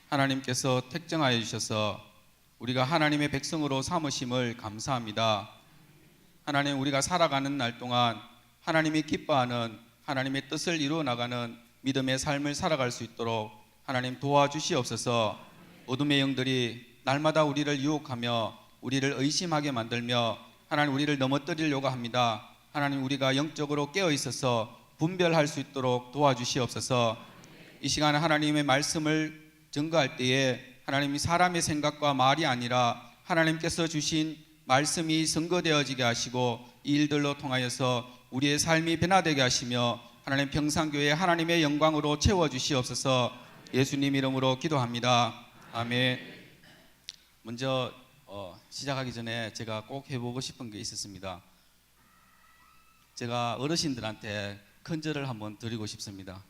하나님께서 택정하여 주셔서 우리가 하나님의 백성으로 삼으심을 감사합니다. 하나님, 우리가 살아가는 날 동안 하나님이 기뻐하는 하나님의 뜻을 이루어 나가는 믿음의 삶을 살아갈 수 있도록 하나님 도와주시옵소서. 어둠의 영들이 날마다 우리를 유혹하며 우리를 의심하게 만들며 하나님 우리를 넘어뜨리려고 합니다. 하나님, 우리가 영적으로 깨어 있어서 분별할 수 있도록 도와주시옵소서. 이 시간에 하나님의 말씀을 증거할 때에 하나님이 사람의 생각과 말이 아니라 하나님께서 주신 말씀이 선거되어지게 하시고 이 일들로 통하여서 우리의 삶이 변화되게 하시며 하나님 평산교회 하나님의 영광으로 채워주시옵소서. 예수님 이름으로 기도합니다. 아멘. 먼저 시작하기 전에 제가 꼭 해보고 싶은 게 있었습니다. 제가 어르신들한테 큰절을 한번 드리고 싶습니다.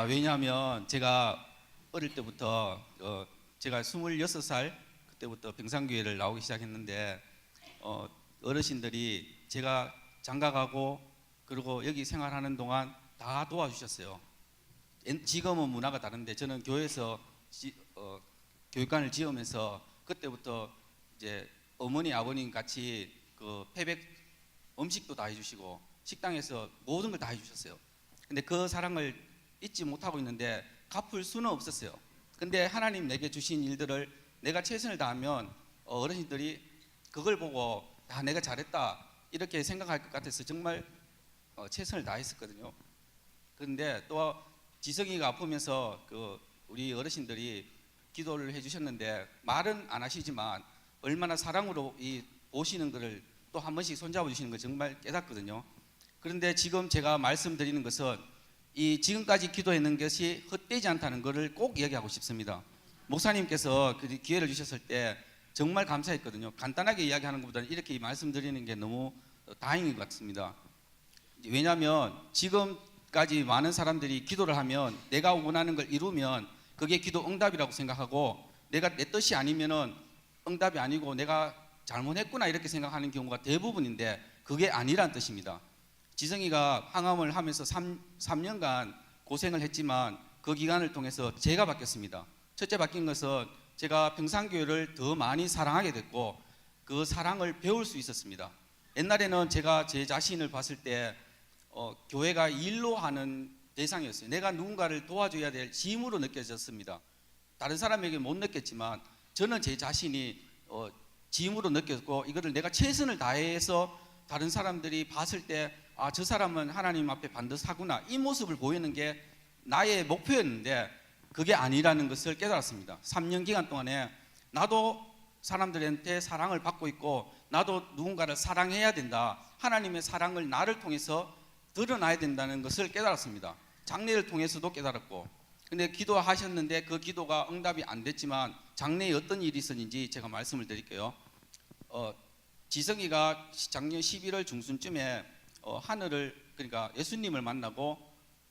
왜냐하면 제가 어릴 때부터 제가 26살 그때부터 평산교회를 나오기 시작했는데 어르신들이 제가 장가가고 그리고 여기 생활하는 동안 다 도와주셨어요. 지금은 문화가 다른데 저는 교회에서 교육관을 지으면서 그때부터 이제 어머니 아버님 같이 그 패백 음식도 다 해주시고 식당에서 모든 걸 다 해주셨어요. 근데 그 사랑을 잊지 못하고 있는데 갚을 수는 없었어요. 근데 하나님 내게 주신 일들을 내가 최선을 다하면 어르신들이 그걸 보고 내가 잘했다 이렇게 생각할 것 같아서 정말 최선을 다했었거든요. 그런데 또 지성이가 아프면서 우리 어르신들이 기도를 해주셨는데 말은 안 하시지만 얼마나 사랑으로 보시는 것을 또 한 번씩 손잡아 주시는 걸 정말 깨닫거든요. 그런데 지금 제가 말씀드리는 것은 이 지금까지 기도했는 것이 헛되지 않다는 것을 꼭 이야기하고 싶습니다. 목사님께서 그 기회를 주셨을 때 정말 감사했거든요. 간단하게 이야기하는 것보다는 이렇게 말씀드리는 게 너무 다행인 것 같습니다. 왜냐하면 지금까지 많은 사람들이 기도를 하면 내가 원하는 걸 이루면 그게 기도 응답이라고 생각하고 내가 내 뜻이 아니면은 응답이 아니고 내가 잘못했구나 이렇게 생각하는 경우가 대부분인데 그게 아니란 뜻입니다. 지성이가 항암을 하면서 3년간 고생을 했지만 그 기간을 통해서 제가 바뀌었습니다. 첫째 바뀐 것은 제가 평산교회를 더 많이 사랑하게 됐고 그 사랑을 배울 수 있었습니다. 옛날에는 제가 제 자신을 봤을 때 교회가 일로 하는 대상이었어요. 내가 누군가를 도와줘야 될 짐으로 느껴졌습니다. 다른 사람에게 못 느꼈지만 저는 제 자신이 짐으로 느꼈고 이거를 내가 최선을 다해서 다른 사람들이 봤을 때 저 사람은 하나님 앞에 반드시 하구나 이 모습을 보이는 게 나의 목표였는데 그게 아니라는 것을 깨달았습니다. 3년 기간 동안에 나도 사람들한테 사랑을 받고 있고 나도 누군가를 사랑해야 된다. 하나님의 사랑을 나를 통해서 드러나야 된다는 것을 깨달았습니다. 장례를 통해서도 깨달았고 근데 기도하셨는데 그 기도가 응답이 안 됐지만 장래에 어떤 일이 있었는지 제가 말씀을 드릴게요. 지성이가 작년 11월 중순쯤에 하늘을 그러니까 예수님을 만나고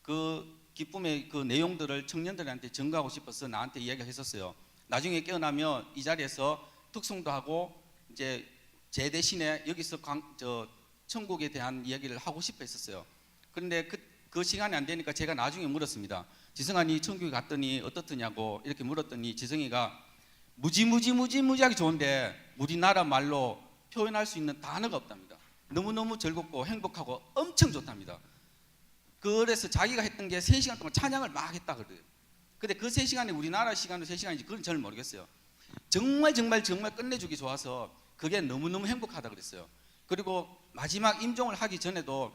그 기쁨의 그 내용들을 청년들한테 전가하고 싶어서 나한테 이야기를 했었어요. 나중에 깨어나면 이 자리에서 특송도 하고 이제 제 대신에 여기서 천국에 대한 이야기를 하고 싶어 했었어요. 그런데 그 시간이 안 되니까 제가 나중에 물었습니다. 지성아, 니 천국에 갔더니 어떻더냐고 이렇게 물었더니 지성이가 무지하게 좋은데 우리나라 말로 표현할 수 있는 단어가 없답니다. 너무너무 즐겁고 행복하고 엄청 좋답니다. 그래서 자기가 했던 게 3시간 동안 찬양을 막 했다 그래요. 근데 그 3시간이 우리나라 시간으로 3시간인지 그건 잘 모르겠어요. 정말 끝내주기 좋아서 그게 너무너무 행복하다 그랬어요. 그리고 마지막 임종을 하기 전에도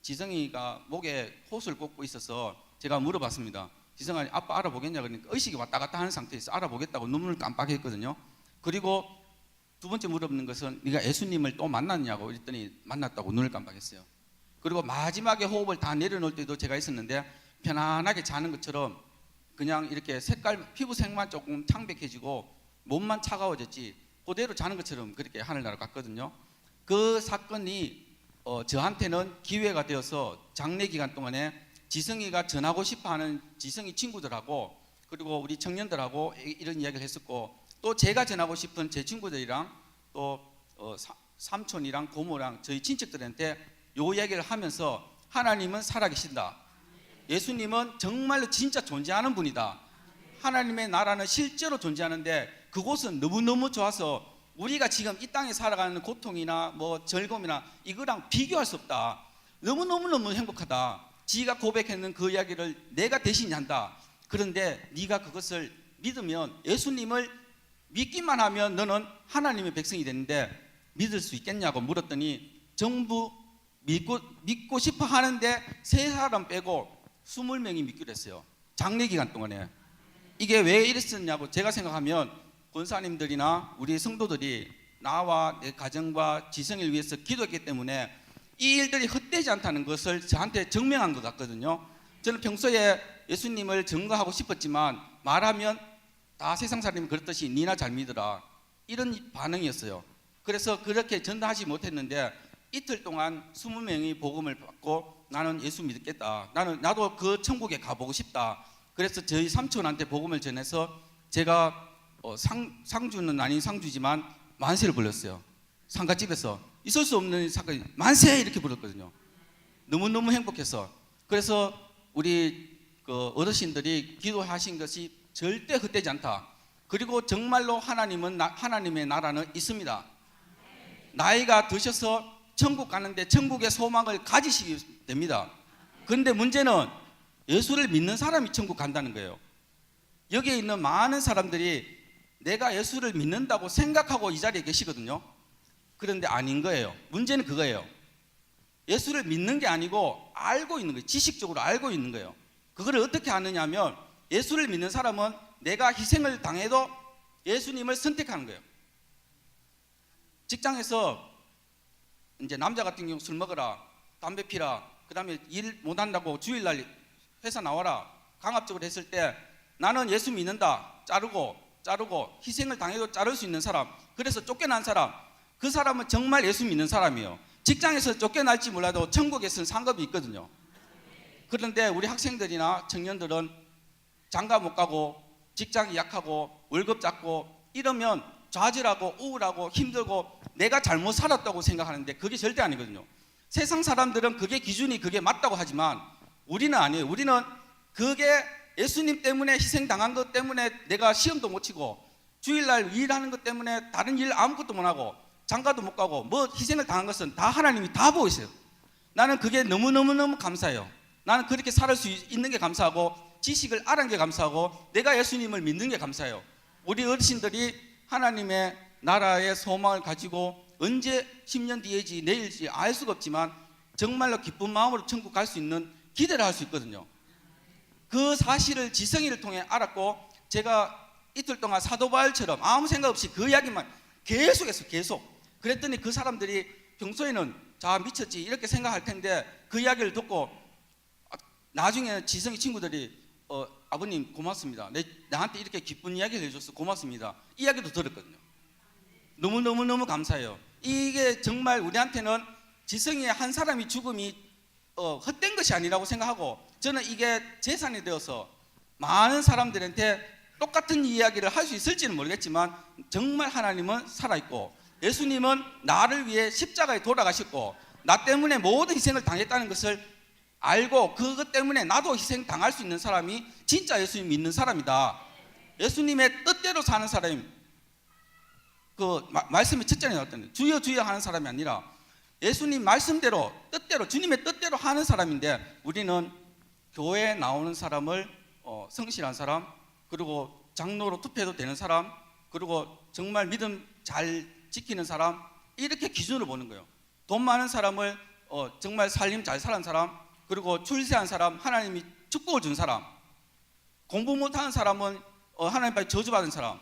지성이가 목에 호수를 꽂고 있어서 제가 물어봤습니다. 지성아, 아빠 알아보겠냐 그러니까 의식이 왔다 갔다 하는 상태에서 알아보겠다고 눈물을 깜빡했거든요. 그리고 두 번째 물어보는 것은 네가 예수님을 또 만났냐고 그랬더니 만났다고 눈을 깜빡했어요. 그리고 마지막에 호흡을 다 내려놓을 때도 제가 있었는데 편안하게 자는 것처럼 그냥 이렇게 피부색만 조금 창백해지고 몸만 차가워졌지 그대로 자는 것처럼 그렇게 하늘나라 갔거든요. 그 사건이 저한테는 기회가 되어서 장례 기간 동안에 지성이가 전하고 싶어하는 지성이 친구들하고 그리고 우리 청년들하고 이런 이야기를 했었고 또 제가 전하고 싶은 제 친구들이랑 또 삼촌이랑 고모랑 저희 친척들한테 요 이야기를 하면서 하나님은 살아계신다. 예수님은 정말로 진짜 존재하는 분이다. 하나님의 나라는 실제로 존재하는데 그곳은 너무너무 좋아서 우리가 지금 이 땅에 살아가는 고통이나 뭐 즐거움이나 이거랑 비교할 수 없다. 너무너무 행복하다. 지가 고백했는 그 이야기를 내가 대신 한다. 그런데 네가 그것을 믿으면, 예수님을 믿기만 하면 너는 하나님의 백성이 되는데 믿을 수 있겠냐고 물었더니 전부 믿고 싶어 하는데 3사람 빼고 20명이 믿기로 했어요. 장례 기간 동안에. 이게 왜 이랬었냐고 제가 생각하면, 권사님들이나 우리 성도들이 나와 내 가정과 지성을 위해서 기도했기 때문에 이 일들이 헛되지 않다는 것을 저한테 증명한 것 같거든요. 저는 평소에 예수님을 증거하고 싶었지만 말하면 다 세상 사람이 그렇듯이 니나 잘 믿으라, 이런 반응이었어요. 그래서 그렇게 전달하지 못했는데 이틀 동안 20명이 복음을 받고 나는 예수 믿겠다, 나도 그 천국에 가보고 싶다. 그래서 저희 삼촌한테 복음을 전해서 제가 상주는 아닌 상주지만 만세를 불렀어요. 상가집에서 있을 수 없는 사건이 만세 이렇게 불렀거든요. 너무너무 행복해서. 그래서 우리 어르신들이 기도하신 것이 절대 헛되지 않다. 그리고 정말로 하나님의 나라는 있습니다. 나이가 드셔서 천국 가는데 천국의 소망을 가지시기 됩니다. 그런데 문제는 예수를 믿는 사람이 천국 간다는 거예요. 여기에 있는 많은 사람들이 내가 예수를 믿는다고 생각하고 이 자리에 계시거든요. 그런데 아닌 거예요. 문제는 그거예요. 예수를 믿는 게 아니고 알고 있는 거예요. 지식적으로 알고 있는 거예요. 그걸 어떻게 아느냐 하면, 예수를 믿는 사람은 내가 희생을 당해도 예수님을 선택하는 거예요. 직장에서 이제 남자 같은 경우 술 먹어라, 담배 피라, 그 다음에 일 못한다고 주일날 회사 나와라, 강압적으로 했을 때 나는 예수 믿는다, 자르고 희생을 당해도 자를 수 있는 사람, 그래서 쫓겨난 사람, 그 사람은 정말 예수 믿는 사람이에요. 직장에서 쫓겨날지 몰라도 천국에서는 상급이 있거든요. 그런데 우리 학생들이나 청년들은 장가 못 가고 직장이 약하고 월급 작고 이러면 좌절하고 우울하고 힘들고 내가 잘못 살았다고 생각하는데 그게 절대 아니거든요. 세상 사람들은 그게 기준이 그게 맞다고 하지만 우리는 아니에요. 우리는 그게 예수님 때문에 희생당한 것 때문에 내가 시험도 못 치고 주일날 일하는 것 때문에 다른 일 아무것도 못 하고 장가도 못 가고 뭐 희생을 당한 것은 다 하나님이 다 보고 있어요. 나는 그게 너무너무 감사해요. 나는 그렇게 살 수 있는 게 감사하고 지식을 알은 게 감사하고 내가 예수님을 믿는 게 감사해요. 우리 어르신들이 하나님의 나라의 소망을 가지고 언제 10년 뒤에지 내일지 알 수가 없지만 정말로 기쁜 마음으로 천국 갈 수 있는 기대를 할 수 있거든요. 그 사실을 지성이를 통해 알았고, 제가 이틀 동안 사도 바울처럼 아무 생각 없이 그 이야기만 계속했어요. 계속. 그랬더니 그 사람들이 평소에는 자 미쳤지 이렇게 생각할 텐데 그 이야기를 듣고 나중에 지성이 친구들이 아버님 고맙습니다, 나한테 이렇게 기쁜 이야기를 해줘서 고맙습니다, 이 이야기도 들었거든요. 너무너무 감사해요. 이게 정말 우리한테는 지성이의 한 사람이 죽음이 헛된 것이 아니라고 생각하고, 저는 이게 재산이 되어서 많은 사람들한테 똑같은 이야기를 할 수 있을지는 모르겠지만 정말 하나님은 살아있고 예수님은 나를 위해 십자가에 돌아가셨고 나 때문에 모든 희생을 당했다는 것을 알고 그것 때문에 나도 희생 당할 수 있는 사람이 진짜 예수님 믿는 사람이다. 예수님의 뜻대로 사는 사람이, 그 말씀의 첫째에 나왔던 주여 주여 하는 사람이 아니라 예수님 말씀대로 뜻대로 주님의 뜻대로 하는 사람인데, 우리는 교회에 나오는 사람을 성실한 사람, 그리고 장로로 투표해도 되는 사람, 그리고 정말 믿음 잘 지키는 사람, 이렇게 기준으로 보는 거예요. 돈 많은 사람을 정말 살림 잘 사는 사람, 그리고 출세한 사람, 하나님이 축복을 준 사람, 공부 못하는 사람은 하나님 앞에 저주받은 사람,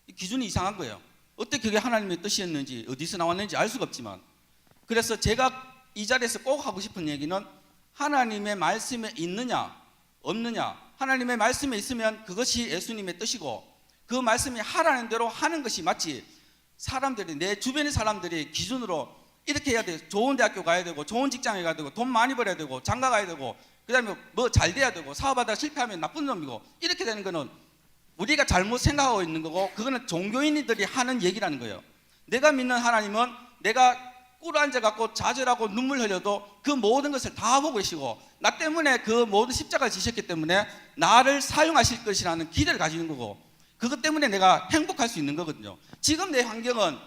이 기준이 이상한 거예요. 어떻게 그게 하나님의 뜻이었는지 어디서 나왔는지 알 수가 없지만, 그래서 제가 이 자리에서 꼭 하고 싶은 얘기는 하나님의 말씀에 있느냐 없느냐, 하나님의 말씀에 있으면 그것이 예수님의 뜻이고 그 말씀이 하라는 대로 하는 것이 맞지, 사람들이 내 주변의 사람들이 기준으로 이렇게 해야 돼, 좋은 대학교 가야 되고 좋은 직장에 가야 되고 돈 많이 벌어야 되고 장가 가야 되고 그 다음에 뭐 잘 돼야 되고 사업하다 실패하면 나쁜 놈이고 이렇게 되는 거는 우리가 잘못 생각하고 있는 거고, 그거는 종교인들이 하는 얘기라는 거예요. 내가 믿는 하나님은 내가 꿇어 앉아갖고 좌절하고 눈물 흘려도 그 모든 것을 다 보고 계시고 나 때문에 그 모든 십자가를 지셨기 때문에 나를 사용하실 것이라는 기대를 가지는 거고 그것 때문에 내가 행복할 수 있는 거거든요. 지금 내 환경은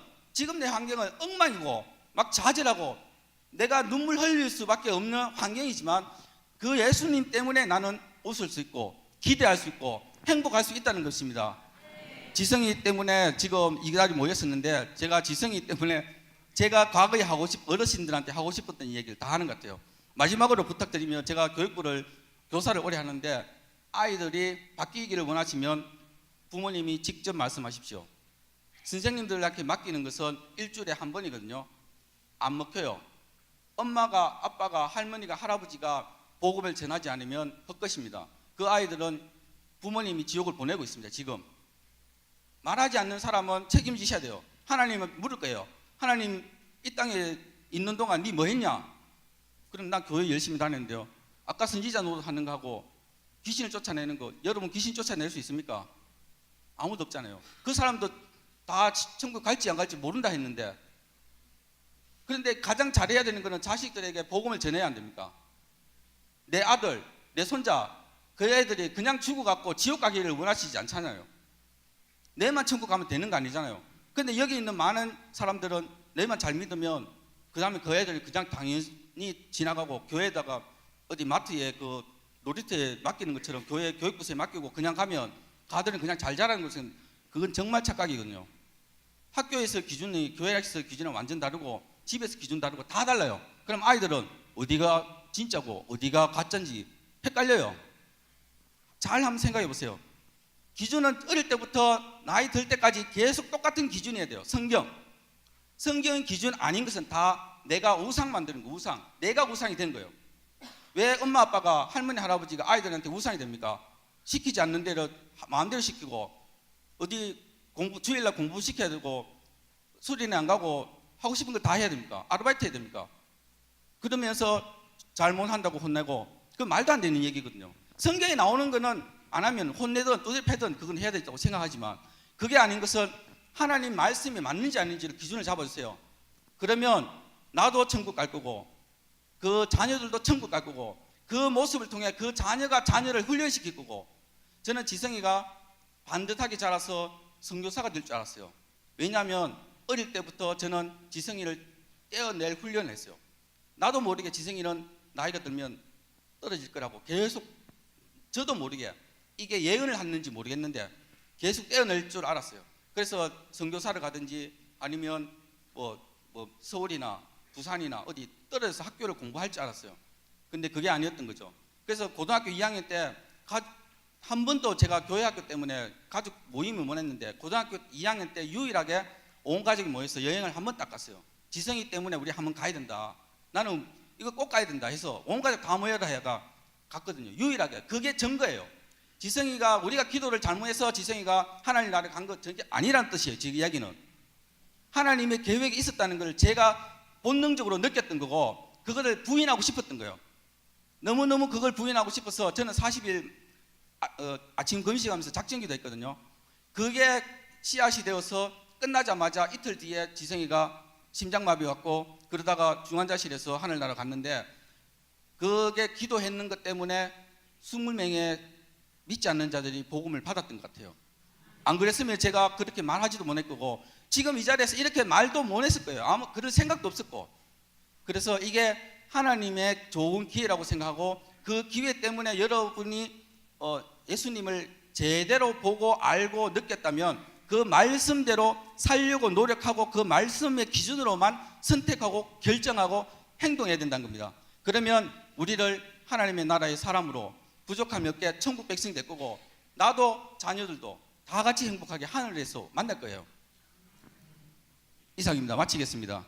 엉망이고 막 좌절하고 내가 눈물 흘릴 수밖에 없는 환경이지만 그 예수님 때문에 나는 웃을 수 있고 기대할 수 있고 행복할 수 있다는 것입니다. 지성이 때문에 지금 이 자리에 모였었는데 제가 지성이 때문에 제가 과거에 어르신들한테 하고 싶었던 얘기를 다 하는 것 같아요. 마지막으로 부탁드리면 제가 교사를 오래 하는데 아이들이 바뀌기를 원하시면 부모님이 직접 말씀하십시오. 선생님들한테 맡기는 것은 일주일에 한 번이거든요. 안 먹혀요. 엄마가, 아빠가, 할머니가, 할아버지가 복음을 전하지 않으면 헛것입니다. 그 아이들은 부모님이 지옥을 보내고 있습니다. 지금 말하지 않는 사람은 책임지셔야 돼요. 하나님은 물을 거예요. 하나님 이 땅에 있는 동안 네 뭐 했냐? 그럼 난 교회 열심히 다녔는데요. 아까 선지자 노릇하는 거 하고 귀신을 쫓아내는 거, 여러분 귀신 쫓아낼 수 있습니까? 아무도 없잖아요. 그 사람도 다 천국 갈지 안 갈지 모른다 했는데, 그런데 가장 잘해야 되는 거는 자식들에게 복음을 전해야 안 됩니까? 내 아들, 내 손자, 그 애들이 그냥 죽어갖고 지옥 가기를 원하시지 않잖아요. 내만 천국 가면 되는 거 아니잖아요. 근데 여기 있는 많은 사람들은 내만 잘 믿으면 그 다음에 그 애들이 그냥 당연히 지나가고 교회에다가 어디 마트에 그 놀이터에 맡기는 것처럼 교회 교육부서에 맡기고 그냥 가면 가들은 그냥 잘 자라는 것은 그건 정말 착각이거든요. 학교에서 기준이 교회에서 기준은 완전 다르고 집에서 기준 다르고 다 달라요. 그럼 아이들은 어디가 진짜고 어디가 가짜인지 헷갈려요. 잘 한번 생각해 보세요. 기준은 어릴 때부터 나이 들 때까지 계속 똑같은 기준이어야 돼요. 성경의 기준 아닌 것은 다 내가 우상 만드는 거, 우상. 내가 우상이 된 거예요. 왜 엄마 아빠가 할머니 할아버지가 아이들한테 우상이 됩니까? 시키지 않는 대로 마음대로 시키고 어디 주일날 공부 시켜야 되고 수련회 안 가고 하고 싶은 거 다 해야 됩니까? 아르바이트 해야 됩니까? 그러면서 잘못한다고 혼내고 그 말도 안 되는 얘기거든요. 성경에 나오는 거는 안 하면 혼내든 두들 패든 그건 해야 된다고 생각하지만 그게 아닌 것은 하나님 말씀이 맞는지 아닌지를 기준을 잡아주세요. 그러면 나도 천국 갈 거고 그 자녀들도 천국 갈 거고 그 모습을 통해 그 자녀가 자녀를 훈련시킬 거고 저는 지성이가 반듯하게 자라서 선교사가 될 줄 알았어요. 왜냐하면 어릴 때부터 저는 지성이를 떼어낼 훈련을 했어요. 나도 모르게 지성이는 나이가 들면 떨어질 거라고 계속 저도 모르게 이게 예언을 했는지 모르겠는데 계속 떼어낼 줄 알았어요. 그래서 선교사를 가든지 아니면 뭐 서울이나 부산이나 어디 떨어져서 학교를 공부할 줄 알았어요. 근데 그게 아니었던 거죠. 그래서 고등학교 2학년 때 한 번도 제가 교회 학교 때문에 가족 모임을 못 했는데 고등학교 2학년 때 유일하게 온 가족이 모여서 여행을 한 번 딱 갔어요. 지성이 때문에 우리 한번 가야 된다. 나는 이거 꼭 가야 된다 해서 온 가족 다 모여라 해가 갔거든요. 유일하게. 그게 증거예요. 지성이가 우리가 기도를 잘못해서 지성이가 하나님 나라에 간 것 전혀 아니라는 뜻이에요. 지금 이야기는 하나님의 계획이 있었다는 걸 제가 본능적으로 느꼈던 거고 그거를 부인하고 싶었던 거예요. 너무너무 그걸 부인하고 싶어서 저는 40일 아침 금식하면서 작전기도 했거든요. 그게 씨앗이 되어서 끝나자마자 이틀 뒤에 지성이가 심장마비 왔고 그러다가 중환자실에서 하늘나라 갔는데 그게 기도했는 것 때문에 20명의 믿지 않는 자들이 복음을 받았던 것 같아요. 안 그랬으면 제가 그렇게 말하지도 못할 거고 지금 이 자리에서 이렇게 말도 못 했을 거예요. 아무 그런 생각도 없었고. 그래서 이게 하나님의 좋은 기회라고 생각하고 그 기회 때문에 여러분이 예수님을 제대로 보고 알고 느꼈다면 그 말씀대로 살려고 노력하고 그 말씀의 기준으로만 선택하고 결정하고 행동해야 된다는 겁니다. 그러면 우리를 하나님의 나라의 사람으로 부족함이 없게 천국 백성이 될 거고 나도 자녀들도 다 같이 행복하게 하늘에서 만날 거예요. 이상입니다. 마치겠습니다.